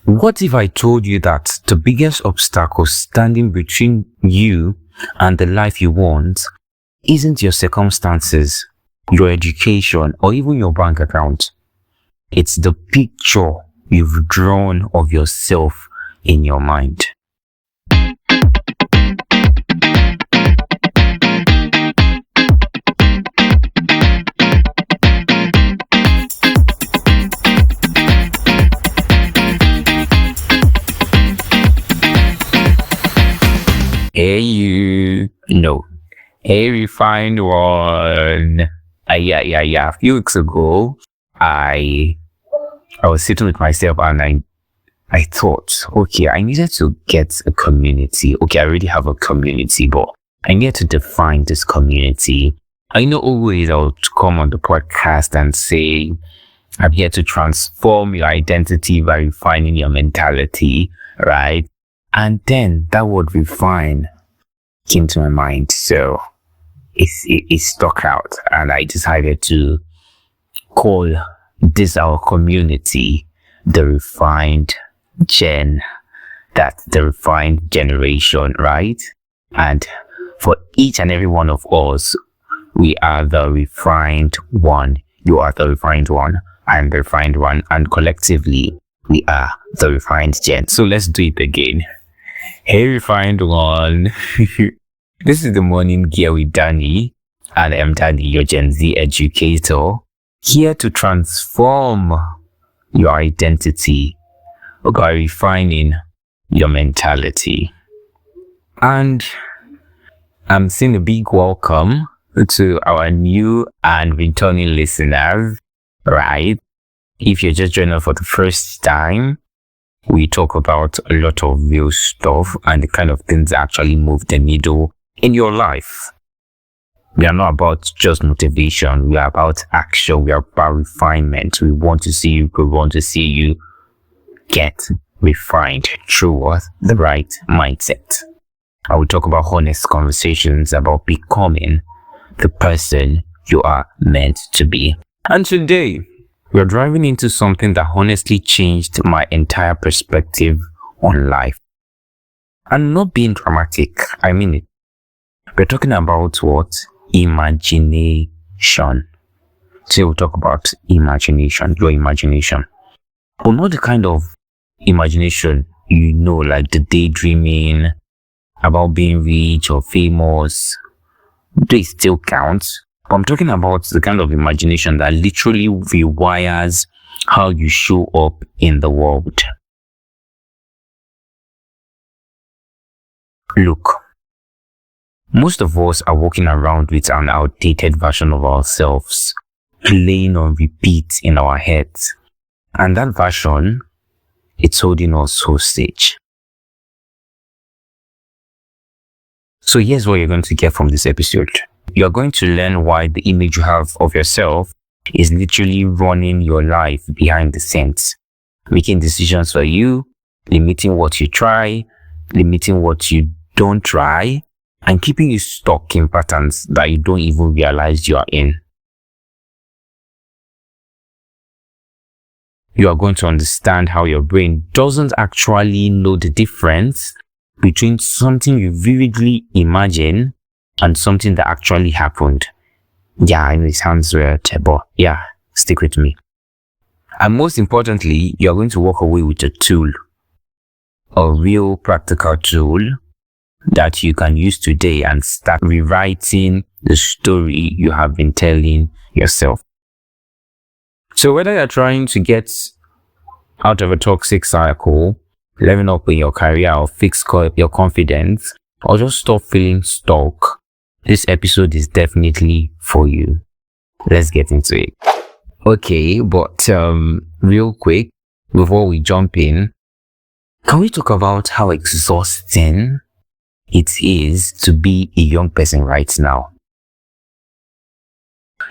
What if I told you that the biggest obstacle standing between you and the life you want isn't your circumstances, your education, or even your bank account? It's the picture you've drawn of yourself in your mind. Hey you, no, hey refined one. Yeah. A few weeks ago, I was sitting with myself and I thought, okay, I needed to get a community. Okay, I already have a community, but I need to define this community. I know always I would come on the podcast and say, I'm here to transform your identity by refining your mentality, right? And then that word refine came to my mind. So it stuck out and I decided to call this our community the refined gen. That's the refined generation, right? And for each and every one of us, we are the refined one. You are the refined one. I'm the refined one. And collectively, we are the refined gen. So let's do it again. Hey, refined one. This is the morning gear with Danny. And I'm Danny, your Gen-Z educator. Here to transform your identity by refining your mentality. And I'm saying a big welcome to our new and returning listeners, right? If you're just joining us for the first time, we talk about a lot of real stuff and the kind of things that actually move the needle in your life. We are not about just motivation. We are about action. We are about refinement. We want to see you get refined through what? The right mindset. I will talk about honest conversations about becoming the person you are meant to be. And today, we're driving into something that honestly changed my entire perspective on life. And not being dramatic, I mean it. We're talking about what? Imagination. Today we'll talk about imagination, your imagination. But not the kind of imagination, like the daydreaming about being rich or famous. They still count. But I'm talking about the kind of imagination that literally rewires how you show up in the world. Look, most of us are walking around with an outdated version of ourselves playing on repeat in our heads. And that version, it's holding us hostage. So here's what you're going to get from this episode. You're going to learn why the image you have of yourself is literally running your life behind the scenes, making decisions for you, limiting what you try, limiting what you don't try, and keeping you stuck in patterns that you don't even realize you are in. You are going to understand how your brain doesn't actually know the difference between something you vividly imagine and something that actually happened. Yeah, I know it sounds weird, but yeah, stick with me. And most importantly, you're going to walk away with a tool, a real practical tool that you can use today and start rewriting the story you have been telling yourself. So whether you're trying to get out of a toxic cycle, leveling up in your career, or fix your confidence, or just stop feeling stuck, this episode is definitely for you. Let's get into it. Okay, but real quick, before we jump in, can we talk about how exhausting it is to be a young person right now?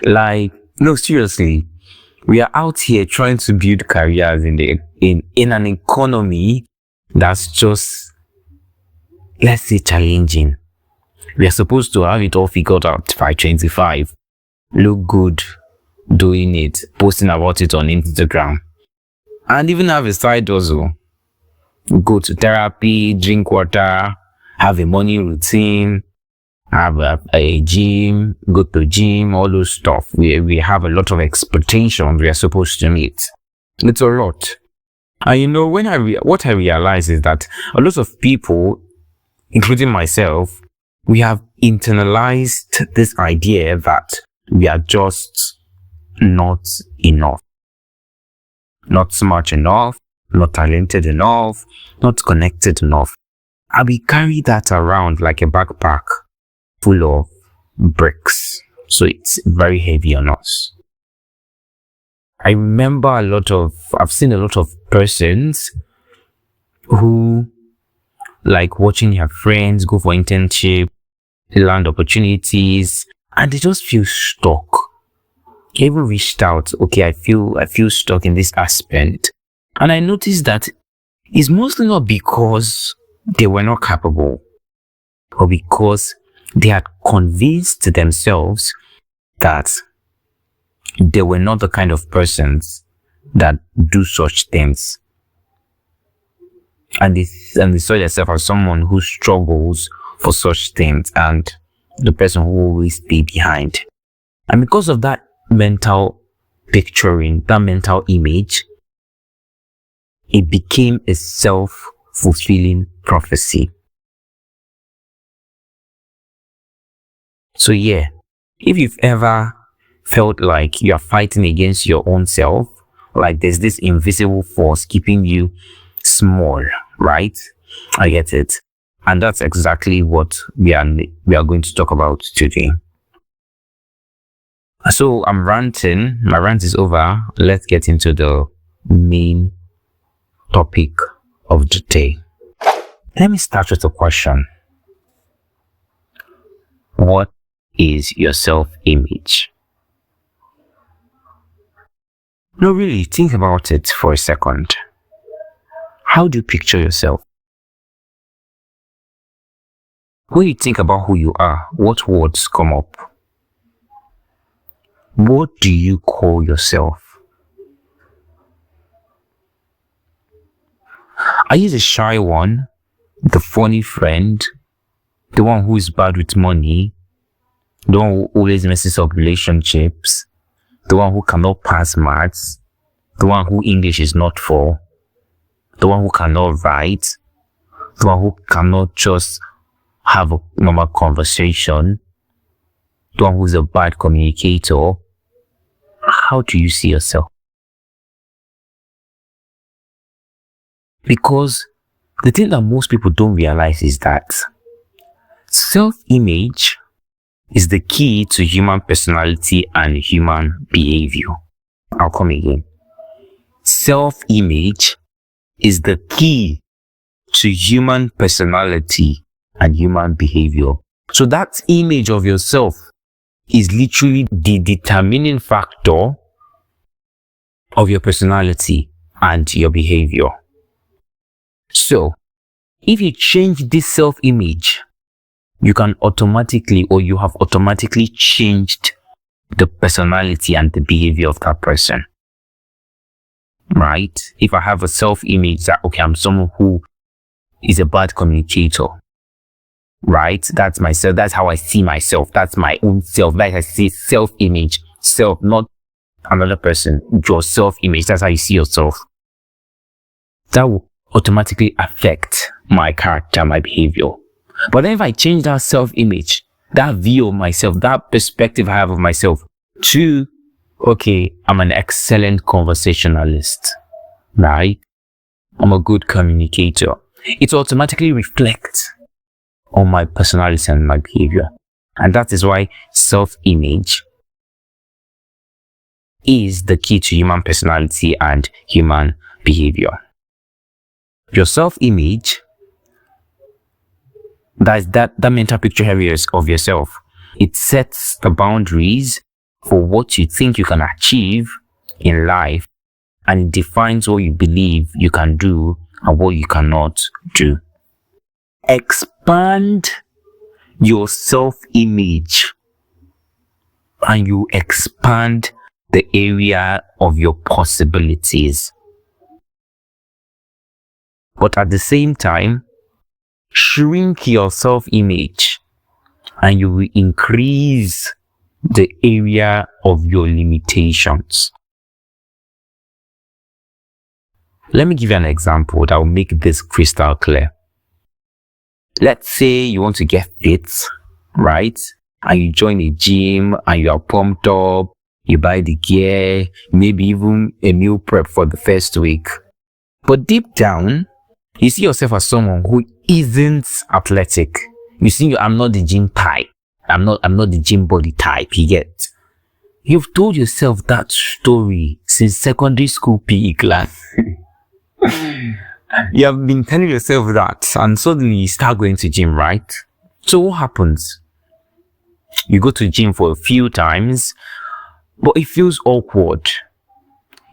No, seriously, we are out here trying to build careers in an economy that's just, let's say, challenging. We are supposed to have it all figured out by 25. Look good doing it, posting about it on Instagram, and even have a side hustle. go to therapy, drink water, have a morning routine, have a gym, go to gym, all those stuff. We have a lot of expectations we are supposed to meet. It's a lot. And when what I realize is that a lot of people, including myself, we have internalized this idea that we are just not enough, not smart enough, not talented enough, not connected enough. And we carry that around like a backpack full of bricks. So it's very heavy on us. I remember I've seen a lot of persons who like watching their friends go for internship, land opportunities, and they just feel stuck. They even reached out, okay, I feel stuck in this aspect. And I noticed that it's mostly not because they were not capable, but because they had convinced themselves that they were not the kind of persons that do such things. And they saw themselves as someone who struggles for such things and the person who always stay behind. And because of that mental picturing, that mental image, it became a self-fulfilling prophecy. So yeah, if you've ever felt like you are fighting against your own self, like there's this invisible force keeping you small, right? I get it. And that's exactly what we are going to talk about today. So I'm ranting. My rant is over. Let's get into the main topic of the day. Let me start with a question. What is your self-image? No, really, think about it for a second. How do you picture yourself? When you think about who you are, what words come up? What do you call yourself? Are you the shy one, the funny friend, the one who is bad with money, the one who always messes up relationships, the one who cannot pass maths, the one who English is not for, the one who cannot write, the one who cannot just have a normal conversation, the one who's a bad communicator? How do you see yourself? Because the thing that most people don't realize is that self-image is the key to human personality and human behavior. I'll come again. Self-image is the key to human personality and human behavior. So that image of yourself is literally the determining factor of your personality and your behavior. So, if you change this self-image, you have automatically changed the personality and the behavior of that person. Right? If I have a self-image that, okay, I'm someone who is a bad communicator, right? That's myself. That's how I see myself. That's my own self. Like I see self-image, self, not another person. Your self-image. That's how you see yourself. That will automatically affect my character, my behavior. But then if I change that self-image, that view of myself, that perspective I have of myself to, okay, I'm an excellent conversationalist, right? I'm a good communicator. It automatically reflects on my personality and my behavior. And that is why self-image is the key to human personality and human behavior. Your self-image, that mental picture of yourself, it sets the boundaries for what you think you can achieve in life, and it defines what you believe you can do and what you cannot do. Expand your self-image and you expand the area of your possibilities. but at the same time, shrink your self-image and you will increase the area of your limitations. Let me give you an example that will make this crystal clear. Let's say you want to get fit, right? And you join a gym and you are pumped up, you buy the gear, maybe even a meal prep for the first week. But deep down, you see yourself as someone who isn't athletic. You see, I'm not the gym type. I'm not the gym body type, you get. You've told yourself that story since secondary school PE class. You have been telling yourself that, and suddenly you start going to gym, right? So what happens? You go to gym for a few times, but it feels awkward.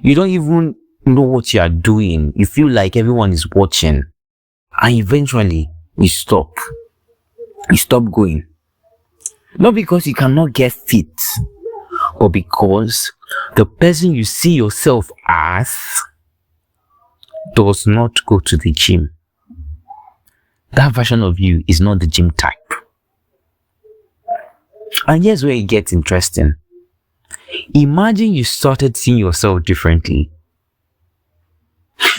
You don't even know what you are doing. You feel like everyone is watching. And eventually, you stop. You stop going. Not because you cannot get fit, but because the person you see yourself as does not go to the gym. That version of you is not the gym type. And here's where it gets interesting. Imagine you started seeing yourself differently.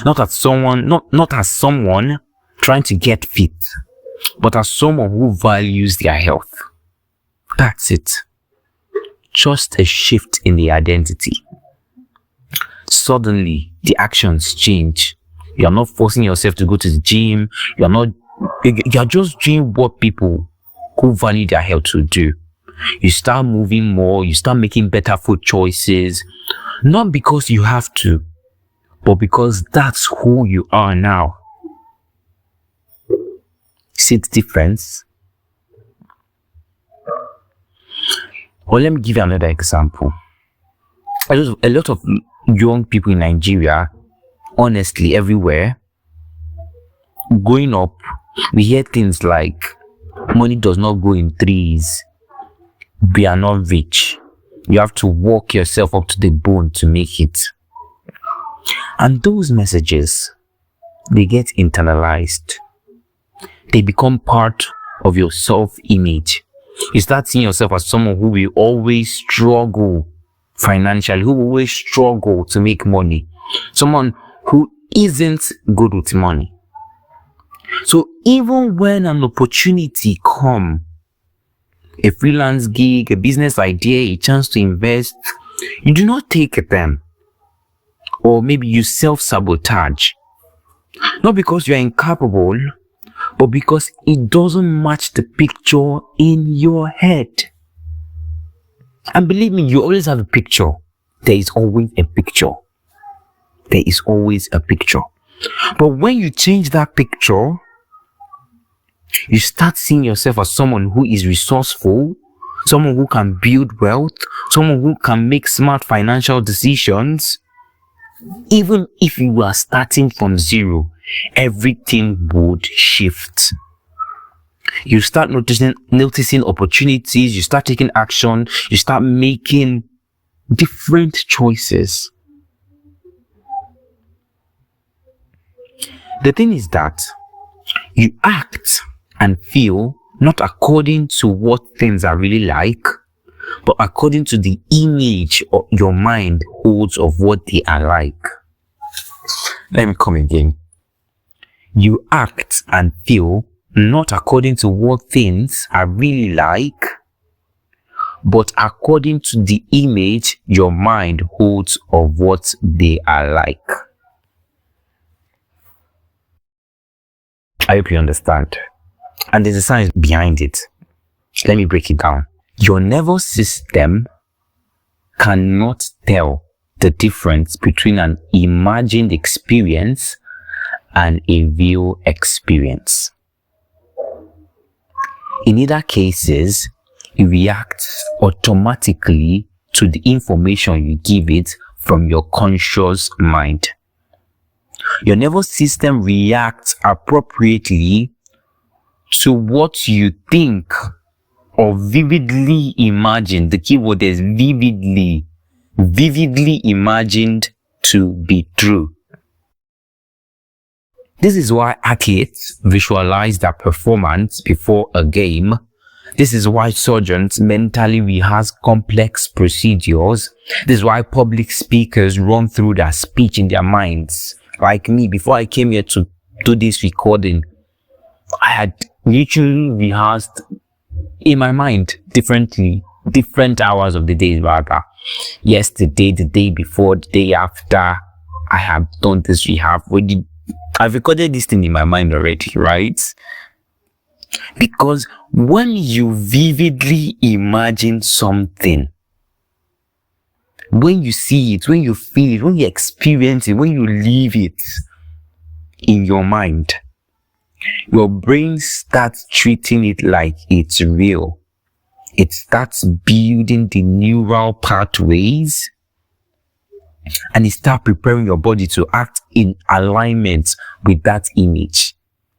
Not as someone trying to get fit, but as someone who values their health. That's it. Just a shift in the identity. Suddenly, the actions change. You're not forcing yourself to go to the gym. You're just doing what people who value their health will do. You start moving more. You start making better food choices. Not because you have to, but because that's who you are now. See the difference? Well, let me give you another example. A lot of young people in Nigeria, honestly, everywhere, growing up, we hear things like, money does not grow in trees. We are not rich. You have to work yourself up to the bone to make it. And those messages, they get internalized. They become part of your self-image. You start seeing yourself as someone who will always struggle financially, who will always struggle to make money. Someone who isn't good with money. So even when an opportunity comes, a freelance gig, a business idea, a chance to invest, you do not take them. Or maybe you self-sabotage. Not because you are incapable, but because it doesn't match the picture in your head. And believe me, you always have a picture. There is always a picture. There is always a picture. But when you change that picture, you start seeing yourself as someone who is resourceful, someone who can build wealth, someone who can make smart financial decisions. Even if you are starting from zero, everything would shift. You start noticing opportunities, you start taking action, you start making different choices. The thing is that you act and feel not according to what things are really like, but according to the image your mind holds of what they are like. Let me come again. You act and feel not according to what things are really like, but according to the image your mind holds of what they are like. I hope you understand. And there's a science behind it. Let me break it down. Your nervous system cannot tell the difference between an imagined experience and a real experience. In either cases, it reacts automatically to the information you give it from your conscious mind. Your nervous system reacts appropriately to what you think or vividly imagine. The key word is vividly imagined to be true. This is why athletes visualize their performance before a game. This is why surgeons mentally rehearse complex procedures. This is why public speakers run through their speech in their minds. Like me, before I came here to do this recording, I had literally rehearsed in my mind different hours of the day rather. Yesterday, the day before, the day after, I have done this rehab. I've recorded this thing in my mind already, right? Because when you vividly imagine something, when you see it, when you feel it, when you experience it, when you live it in your mind, your brain starts treating it like it's real. It starts building the neural pathways, and it starts preparing your body to act in alignment with that image.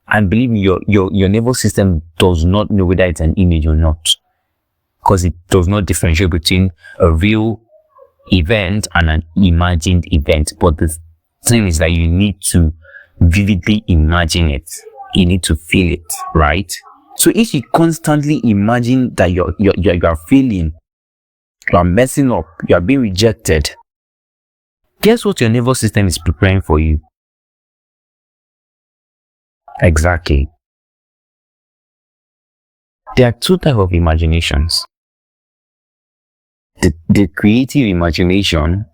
And believe me, your nervous system does not know whether it's an image or not, because it does not differentiate between a real event and an imagined event. But the thing is that you need to vividly imagine it. You need to feel it, right? So if you constantly imagine that you are failing, you are messing up, you are being rejected, guess what your nervous system is preparing for you? Exactly. There are two types of imaginations. The creative imagination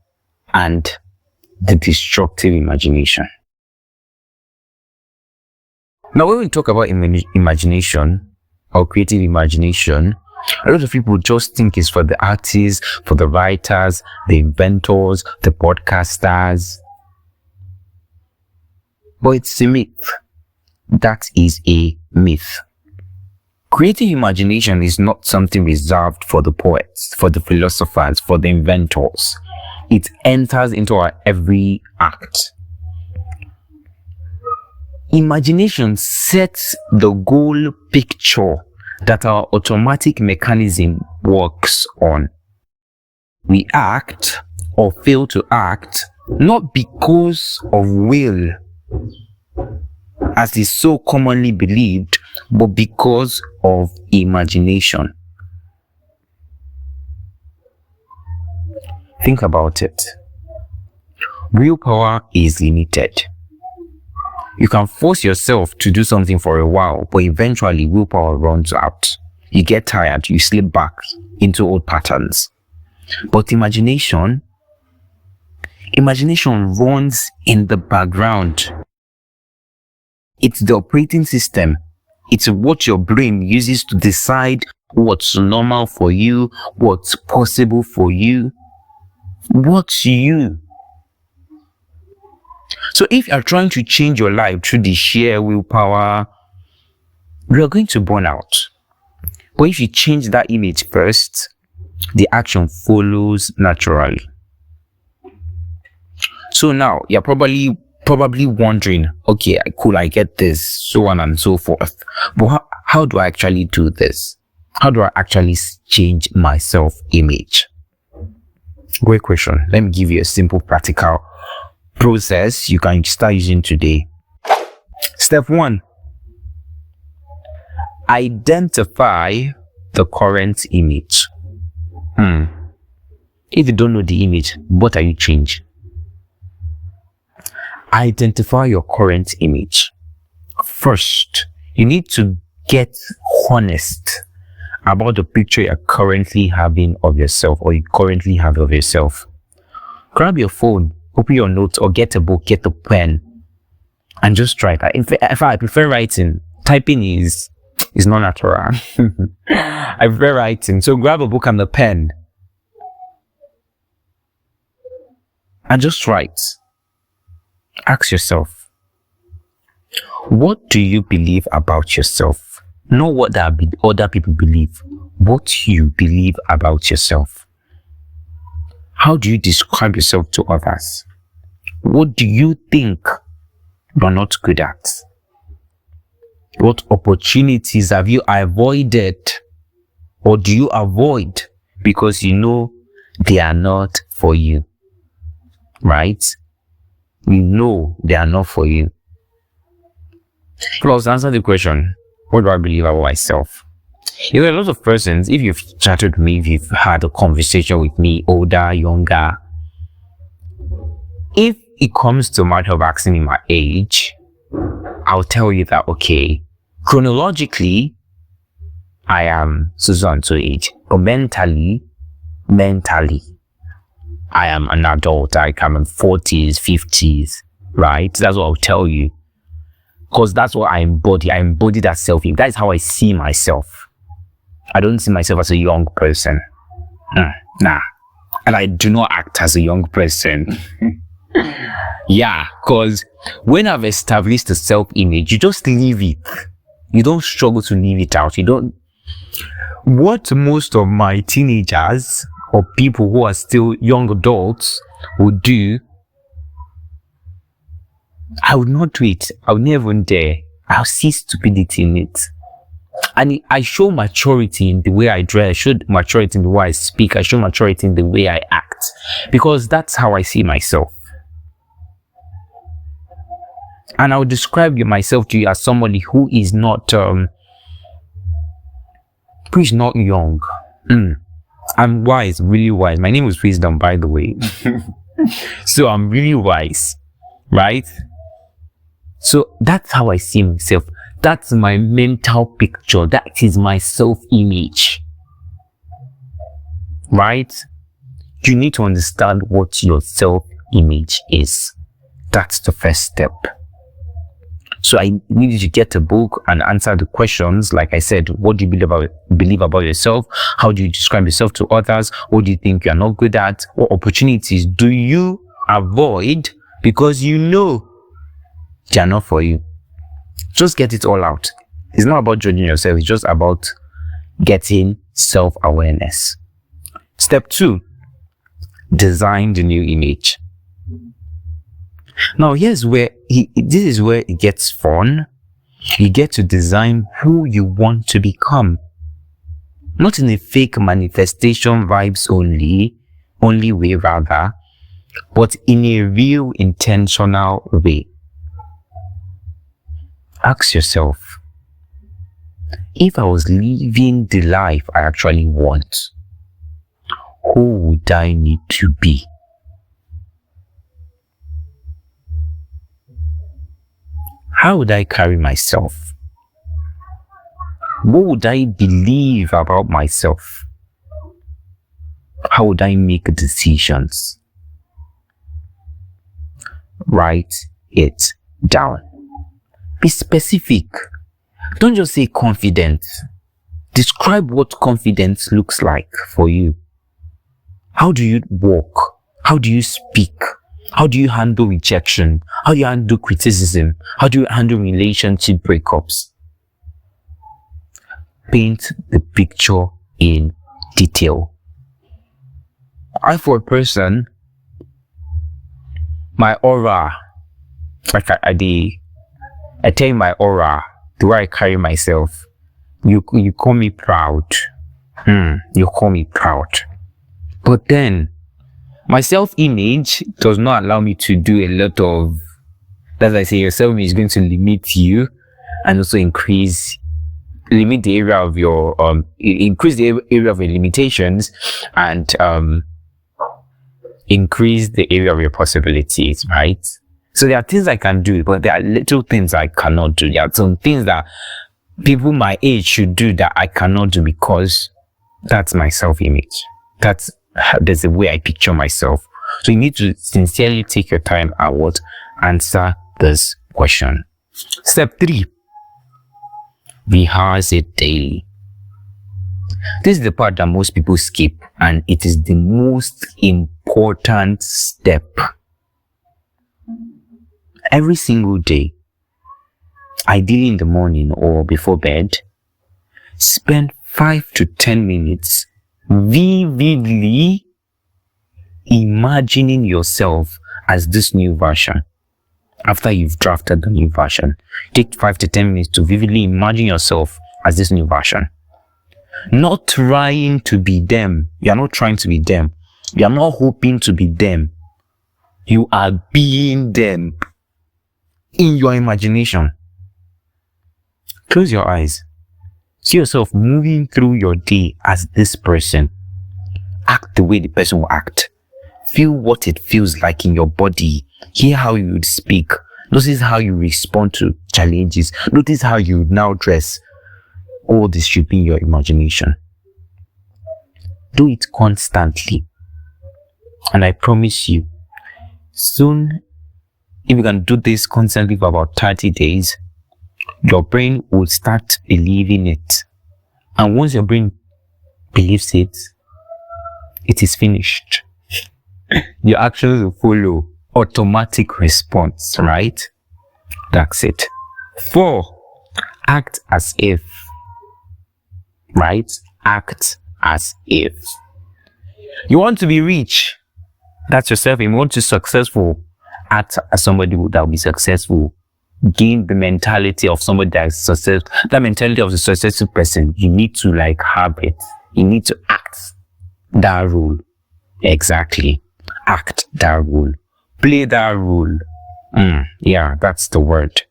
and the destructive imagination. Now, when we talk about imagination or creative imagination, a lot of people just think it's for the artists, for the writers, the inventors, the podcasters. But it's a myth. That is a myth. Creative imagination is not something reserved for the poets, for the philosophers, for the inventors. It enters into our every act. Imagination sets the goal picture that our automatic mechanism works on. We act or fail to act not because of will, as is so commonly believed, but because of imagination. Think about it. Willpower is limited. You can force yourself to do something for a while, but eventually willpower runs out. You get tired, you slip back into old patterns. But imagination runs in the background. It's the operating system. It's what your brain uses to decide what's normal for you, what's possible for you, what's you. So if you're trying to change your life through the sheer willpower, you're going to burn out. But if you change that image first, the action follows naturally. So now you're probably wondering, okay, cool, I get this, so on and so forth. But how do I actually do this? How do I actually change my self-image? Great question. Let me give you a simple practical process you can start using today. Step 1. Identify the current image. If you don't know the image, what are you changing? Identify your current image. First, you need to get honest about the picture you're currently having of yourself, or you currently have of yourself. Grab your phone, open your notes, or get a book, get a pen, and just try that. In fact, I prefer writing. Typing is not natural. I prefer writing. So grab a book and a pen and just write. Ask yourself, what do you believe about yourself? Not what other people believe. What you believe about yourself. How do you describe yourself to others? What do you think you're not good at? What opportunities have you avoided, or do you avoid because you know they are not for you? Right? You know they are not for you. Plus, answer the question, what do I believe about myself? There are a lot of persons, if you've chatted with me, if you've had a conversation with me, older, younger, if it comes to a matter of asking me my age, I'll tell you that, okay, chronologically, I am so and so age, but mentally, I am an adult. I'm in 40s, 50s, right? That's what I'll tell you. Because that's what I embody. I embody that self-image. That is how I see myself. I don't see myself as a young person. Nah. And I do not act as a young person. Yeah, because when I've established a self-image, you just leave it. You don't struggle to leave it out. You don't. What most of my teenagers or people who are still young adults would do, I would not do it. I would never dare. I'll see stupidity in it. And I show maturity in the way I dress. I show maturity in the way I speak. I show maturity in the way I act. Because that's how I see myself. And I would describe myself to you as somebody who is not young. I'm wise, really wise. My name is Wisdom, by the way. So I'm really wise, right? So that's how I see myself. That's my mental picture. That is my self-image, right? You need to understand what your self-image is. That's the first step. So I need you to get a book and answer the questions. Like I said, what do you believe about yourself? How do you describe yourself to others? What do you think you're not good at? What opportunities do you avoid because you know they are not for you? Just get it all out. It's not about judging yourself. It's just about getting self-awareness. Step 2, design the new image. Now, this is where it gets fun. You get to design who you want to become. Not in a fake manifestation vibes only way rather, but in a real intentional way. Ask yourself, if I was living the life I actually want, who would I need to be? How would I carry myself? What would I believe about myself? How would I make decisions? Write it down. Be specific. Don't just say confident. Describe what confidence looks like for you. How do you walk? How do you speak? How do you handle rejection? How do you handle criticism? How do you handle relationship breakups? Paint the picture in detail. For a person, my aura, like I tell you my aura, the way I carry myself, you call me proud. You call me proud. But then, my self-image does not allow me to do a lot of, as I say, your self-image is going to limit you and also increase the area of your, increase the area of your limitations and increase the area of your possibilities, right? So there are things I can do, but there are little things I cannot do. There are some things that people my age should do that I cannot do because that's my self-image. There's a way I picture myself. So you need to sincerely take your time and answer this question. Step 3, rehearse it daily. This is the part that most people skip, and it is the most important step. Every single day, ideally in the morning or before bed, spend 5 to 10 minutes vividly imagining yourself as this new version. After you've drafted the new version, take 5 to 10 minutes to vividly imagine yourself as this new version. Not trying to be them. You are not trying to be them. You are not hoping to be them. You are being them in your imagination. Close your eyes. See yourself moving through your day as this person. Act the way the person will act. Feel what it feels like in your body. Hear how you would speak. Notice how you respond to challenges. Notice how you would now dress. All this should be in your imagination. Do it constantly. And I promise you, soon, if you can do this constantly for about 30 days, your brain will start believing it. And once your brain believes it, it is finished. Your actions will follow. Automatic response, right? That's it. 4, act as if. Right? Act as if. You want to be rich. That's yourself. You want to be successful. Act as somebody that will be successful. Gain the mentality of somebody that is successful. That mentality of a successful person. You need to have it. You need to act that role. Exactly. Act that role. Play that role. Yeah, that's the word.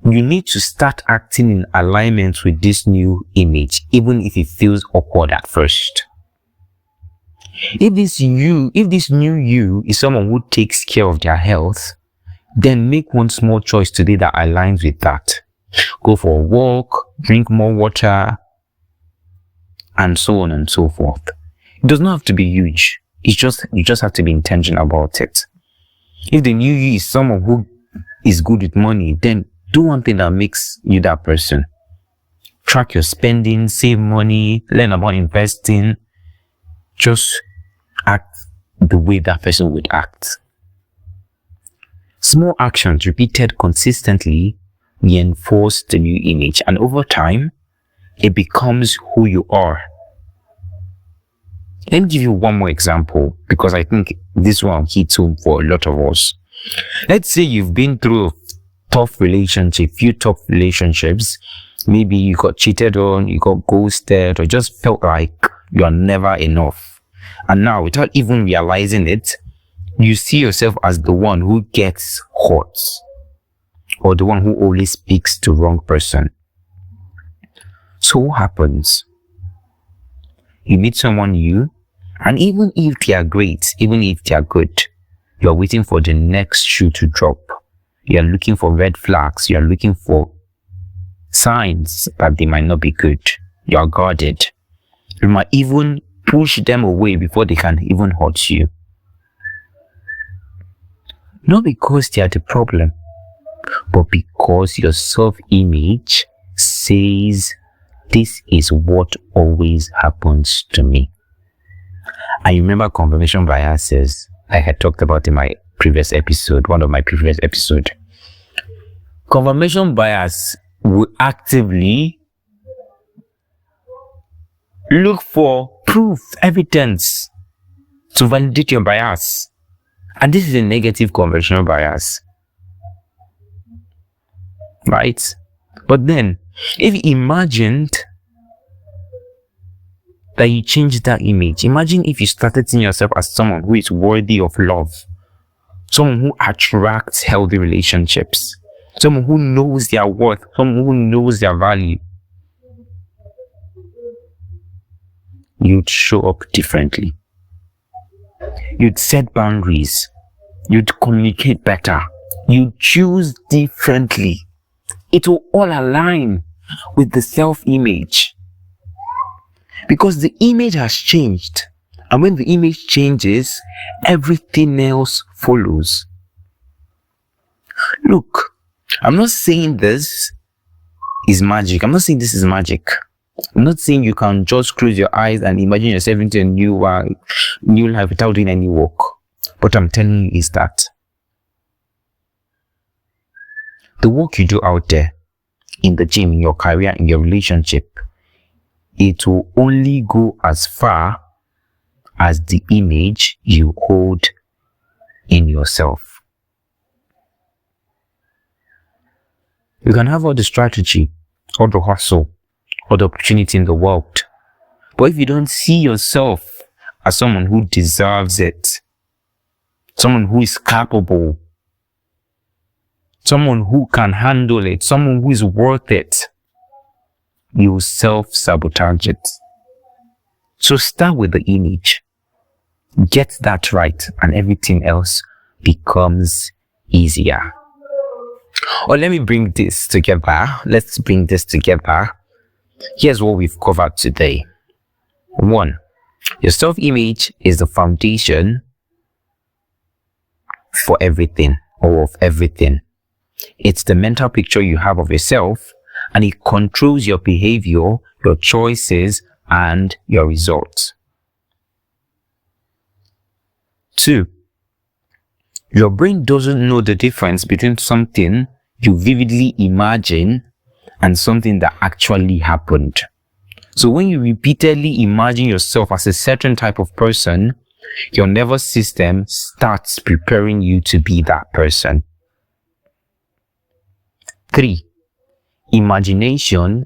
You need to start acting in alignment with this new image, even if it feels awkward at first. If this new you is someone who takes care of their health, then make one small choice today that aligns with that. Go for a walk, drink more water, and so on and so forth. It does not have to be huge. You just have to be intentional about it. If the new you is someone who is good with money, then do one thing that makes you that person. Track your spending, save money, learn about investing. Just act the way that person would act. Small actions repeated consistently reinforce the new image, and over time, it becomes who you are. Let me give you one more example, because I think this one hits home for a lot of us. Let's say you've been through a few tough relationships. Maybe you got cheated on, you got ghosted, or just felt like you are never enough. And now, without even realizing it, you see yourself as the one who gets hurt, or the one who always speaks to the wrong person. So what happens? You meet someone new, and even if they are great, even if they are good, you are waiting for the next shoe to drop. You are looking for red flags. You are looking for signs that they might not be good. You are guarded. You might even push them away before they can even hurt you. Not because they are the problem, but because your self-image says, this is what always happens to me. I remember confirmation biases I had talked about in my previous episode, one of my previous episodes. Confirmation bias will actively look for proof, evidence to validate your bias. And this is a negative confirmation bias. Right? But then, if you imagined that you changed that image, imagine if you started seeing yourself as someone who is worthy of love, someone who attracts healthy relationships, someone who knows their worth, someone who knows their value. You'd show up differently. You'd set boundaries. You'd communicate better. You'd choose differently. It will all align with the self-image. Because the image has changed. And when the image changes, everything else follows. Look, I'm not saying this is magic. I'm not saying this is magic. I'm not saying you can just close your eyes and imagine yourself into a new life without doing any work. What I'm telling you is that the work you do out there, in the gym, in your career, in your relationship, it will only go as far as the image you hold in yourself. You can have all the strategy, all the hustle, all the opportunity in the world, but if you don't see yourself as someone who deserves it, someone who is capable, someone who can handle it, someone who is worth it, you self-sabotage it. So start with the image. Get that right, and everything else becomes easier. Or let me bring this together. Let's bring this together. Here's what we've covered today. 1. Your self-image is the foundation for everything, or of everything. It's the mental picture you have of yourself, and it controls your behavior, your choices, and your results. 2. Your brain doesn't know the difference between something you vividly imagine and something that actually happened. So when you repeatedly imagine yourself as a certain type of person, your nervous system starts preparing you to be that person. 3. Imagination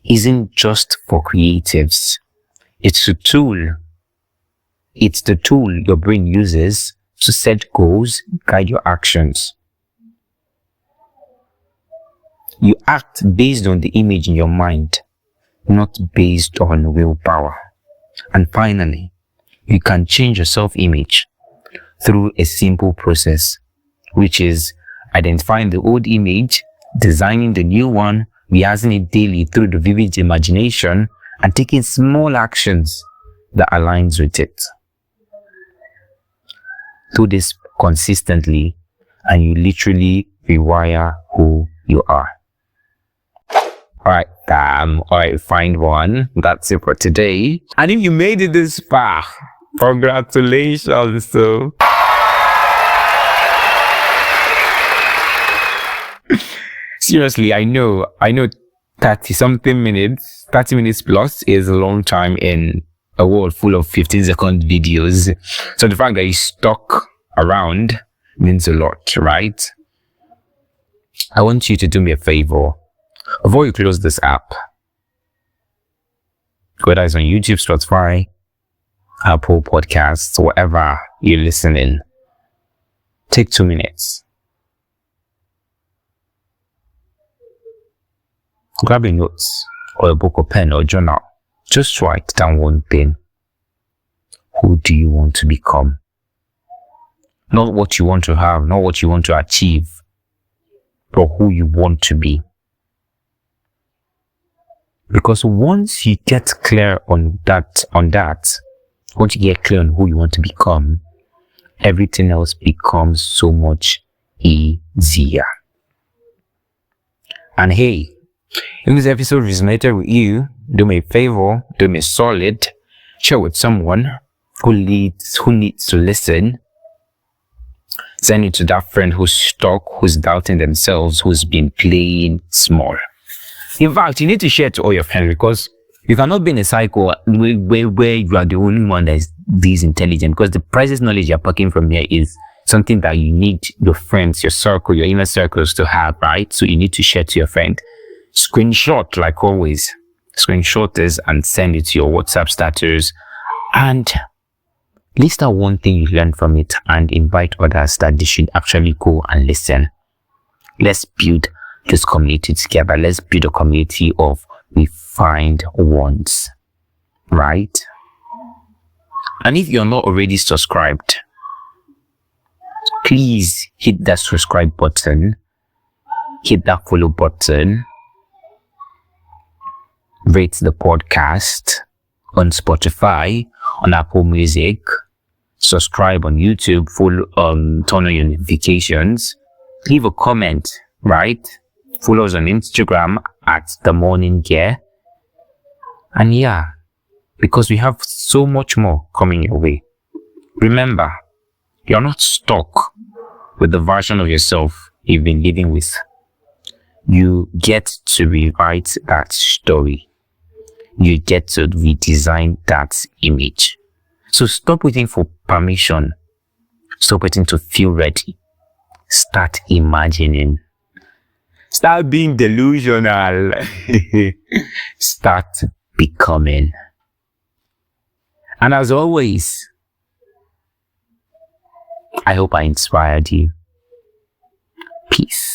isn't just for creatives. It's a tool. It's the tool your brain uses to set goals, guide your actions. You act based on the image in your mind, not based on willpower. And finally, you can change your self-image through a simple process, which is identifying the old image, designing the new one, rehearsing it daily through the vivid imagination, and taking small actions that aligns with it. Do this consistently, and you literally rewire who you are. Alright, find one. That's it for today. And if you made it this far, congratulations. So seriously, I know 30 minutes plus is a long time in a world full of 15-second videos. So the fact that you stuck around means a lot, right? I want you to do me a favor. Before you close this app, whether it's on YouTube, Spotify, Apple Podcasts, whatever you listen in, take 2 minutes. Grab your notes or a book or pen or journal. Just write down one thing. Who do you want to become? Not what you want to have, not what you want to achieve, but who you want to be. Because once you get clear on that, once you get clear on who you want to become, everything else becomes so much easier. And hey, if this episode resonated with you, do me a favor, do me a solid, share with someone who needs to listen. Send it to that friend who's stuck, who's doubting themselves, who's been playing small. In fact, you need to share it to all your friends, because you cannot be in a cycle where you are the only one that is this intelligent, because the priceless knowledge you're packing from here is something that you need your friends, your circle, your inner circles to have, right? So you need to share to your friend. Screenshot, like always. Screenshot this and send it to your WhatsApp status. And list out one thing you learned from it and invite others that they should actually go and listen. Let's build this community together. Let's build a community of refined ones, right? And if you're not already subscribed, please hit that subscribe button, hit that follow button, rate the podcast on Spotify, on Apple Music, subscribe on YouTube, follow, turn on your notifications, leave a comment, right? Follow us on Instagram at The Morning Gear. And yeah, because we have so much more coming your way. Remember, you're not stuck with the version of yourself you've been living with. You get to rewrite that story. You get to redesign that image. So stop waiting for permission. Stop waiting to feel ready. Start imagining. Start being delusional. Start becoming. And as always, I hope I inspired you. Peace.